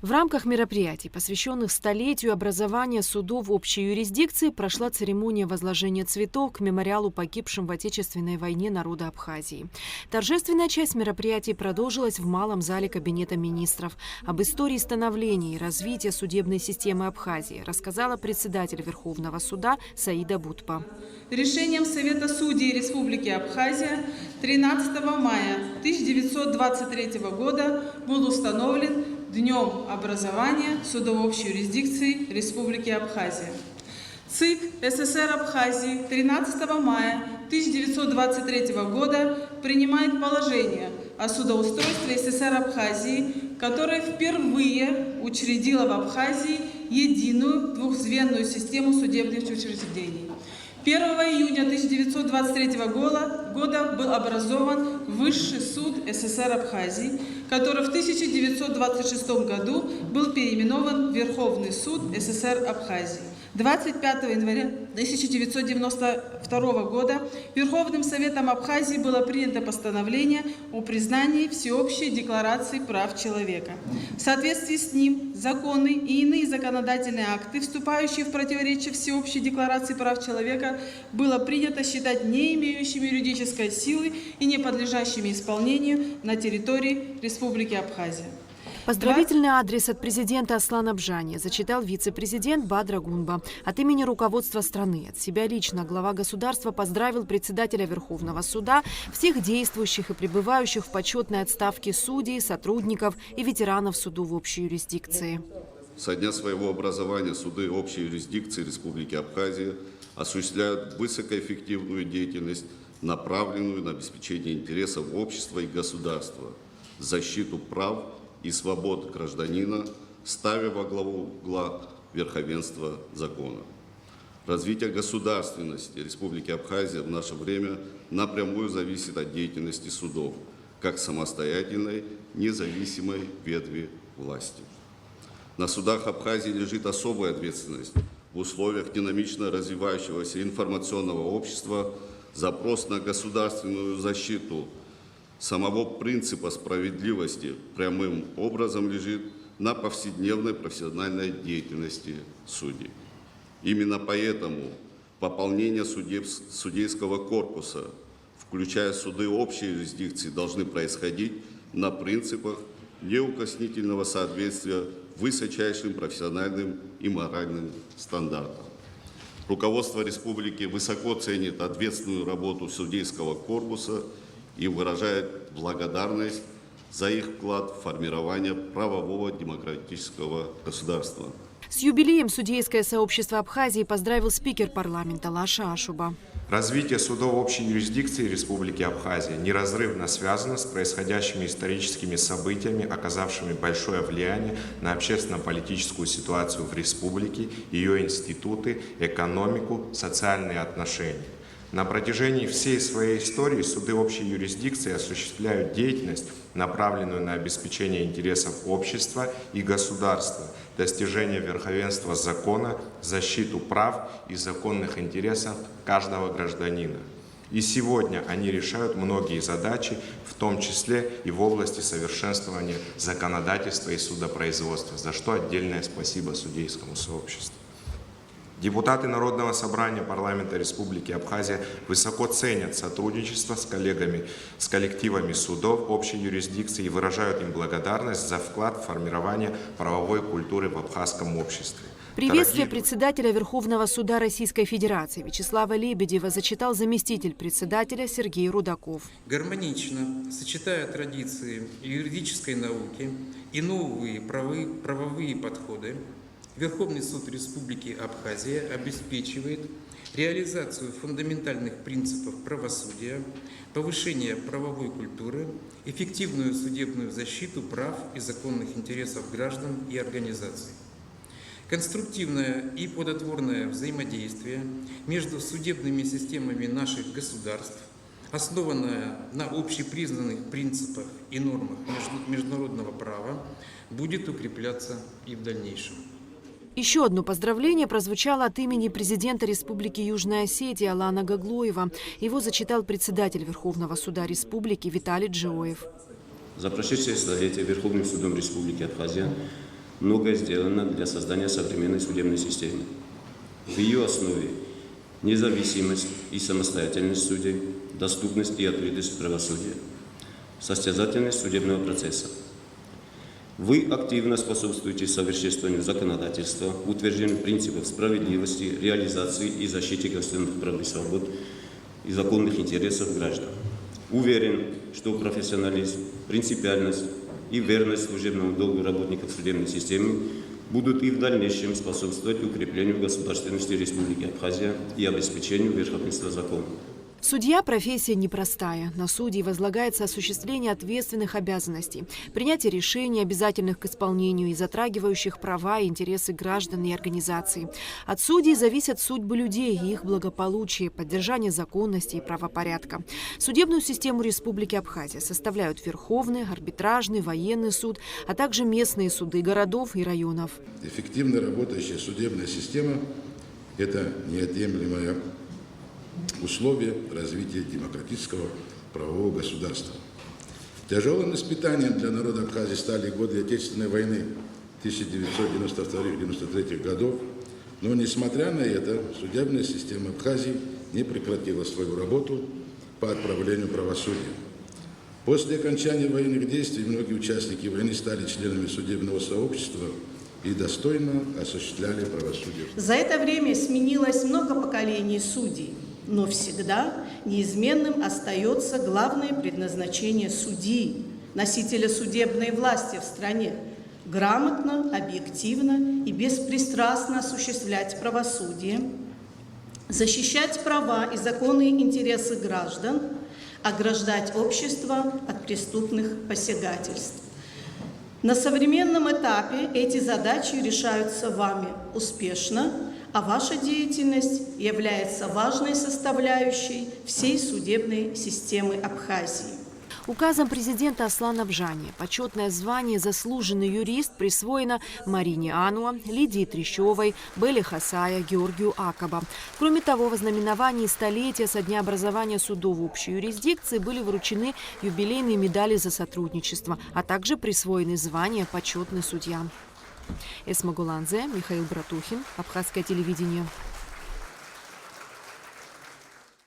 В рамках мероприятий, посвященных столетию образования судов общей юрисдикции, прошла церемония возложения цветов к мемориалу погибшим в Отечественной войне народа Абхазии. Торжественная часть мероприятий продолжилась в малом зале Кабинета министров. Об истории становления и развития судебной системы Абхазии рассказала председатель Верховного суда Саида Бутпа. Решением Совета судей Республики Абхазия 13 мая 1923 года был установлен Днем образования судов общей юрисдикции Республики Абхазия. ЦИК СССР Абхазии 13 мая 1923 года принимает положение о судоустройстве СССР Абхазии, которое впервые учредило в Абхазии единую двухзвенную систему судебных учреждений. 1 июня 1923 года был образован Высший суд СССР Абхазии, который в 1926 году был переименован в Верховный суд СССР Абхазии. 25 января 1992 года Верховным Советом Абхазии было принято постановление о признании Всеобщей декларации прав человека. В соответствии с ним законы и иные законодательные акты, вступающие в противоречие Всеобщей декларации прав человека, было принято считать не имеющими юридической силы и не подлежащими исполнению на территории Республики Абхазия. Поздравительный адрес от президента Аслана Бжани зачитал вице-президент Бадра Гунба. От имени руководства страны, от себя лично глава государства поздравил председателя Верховного суда, всех действующих и пребывающих в почетной отставке судей, сотрудников и ветеранов судов общей юрисдикции. Со дня своего образования суды общей юрисдикции Республики Абхазия осуществляют высокоэффективную деятельность, направленную на обеспечение интересов общества и государства, защиту прав и свобод гражданина, ставя во главу угла верховенства закона. Развитие государственности Республики Абхазия в наше время напрямую зависит от деятельности судов, как самостоятельной, независимой ветви власти. На судах Абхазии лежит особая ответственность. В условиях динамично развивающегося информационного общества запрос на государственную защиту самого принципа справедливости прямым образом лежит на повседневной профессиональной деятельности судей. Именно поэтому пополнение судейского корпуса, включая суды общей юрисдикции, должны происходить на принципах неукоснительного соответствия высочайшим профессиональным и моральным стандартам. Руководство республики высоко ценит ответственную работу судейского корпуса и выражает благодарность за их вклад в формирование правового демократического государства. С юбилеем судейское сообщество Абхазии поздравил спикер парламента Лаша Ашуба. Развитие судов общей юрисдикции Республики Абхазия неразрывно связано с происходящими историческими событиями, оказавшими большое влияние на общественно-политическую ситуацию в республике, ее институты, экономику, социальные отношения. На протяжении всей своей истории суды общей юрисдикции осуществляют деятельность, направленную на обеспечение интересов общества и государства, достижение верховенства закона, защиту прав и законных интересов каждого гражданина. И сегодня они решают многие задачи, в том числе и в области совершенствования законодательства и судопроизводства, за что отдельное спасибо судейскому сообществу. Депутаты Народного собрания парламента Республики Абхазия высоко ценят сотрудничество с коллегами, с коллективами судов общей юрисдикции и выражают им благодарность за вклад в формирование правовой культуры в абхазском обществе. Приветствие председателя Верховного суда Российской Федерации Вячеслава Лебедева зачитал заместитель председателя Сергей Рудаков. Гармонично сочетая традиции юридической науки и новые правовые подходы, Верховный суд Республики Абхазия обеспечивает реализацию фундаментальных принципов правосудия, повышение правовой культуры, эффективную судебную защиту прав и законных интересов граждан и организаций. Конструктивное и плодотворное взаимодействие между судебными системами наших государств, основанное на общепризнанных принципах и нормах международного права, будет укрепляться и в дальнейшем. Еще одно поздравление прозвучало от имени президента Республики Южная Осетия Алана Гаглоева. Его зачитал председатель Верховного суда Республики Виталий Джиоев. За прошедшее столетие Верховным судом Республики Абхазия многое сделано для создания современной судебной системы. В ее основе независимость и самостоятельность судей, доступность и открытость правосудия, состязательность судебного процесса. Вы активно способствуете совершенствованию законодательства, утверждению принципов справедливости, реализации и защите государственных прав и свобод и законных интересов граждан. Уверен, что профессионализм, принципиальность и верность служебному долгу работников судебной системы будут и в дальнейшем способствовать укреплению государственности Республики Абхазия и обеспечению верховенства закона. Судья – профессия непростая. На судей возлагается осуществление ответственных обязанностей, принятие решений, обязательных к исполнению и затрагивающих права и интересы граждан и организаций. От судей зависят судьбы людей и их благополучие, поддержание законности и правопорядка. Судебную систему Республики Абхазия составляют Верховный, Арбитражный, Военный суд, а также местные суды городов и районов. Эффективно работающая судебная система – это неотъемлемое условия развития демократического правового государства. Тяжелым испытанием для народа Абхазии стали годы Отечественной войны 1992-1993 годов, но, несмотря на это, судебная система Абхазии не прекратила свою работу по отправлению правосудия. После окончания военных действий многие участники войны стали членами судебного сообщества и достойно осуществляли правосудие. За это время сменилось много поколений судей. Но всегда неизменным остается главное предназначение судьи, носителя судебной власти в стране – грамотно, объективно и беспристрастно осуществлять правосудие, защищать права и законные интересы граждан, ограждать общество от преступных посягательств. На современном этапе эти задачи решаются вами успешно, а ваша деятельность является важной составляющей всей судебной системы Абхазии. Указом президента Аслана Бжани почетное звание «Заслуженный юрист» присвоено Марине Ануа, Лидии Трещевой, Белле Хасая, Георгию Акаба. Кроме того, в ознаменовании столетия со дня образования судов общей юрисдикции были вручены юбилейные медали за сотрудничество, а также присвоены звания «Почетный судья». Эсма Гуланзе, Михаил Братухин, Абхазское телевидение.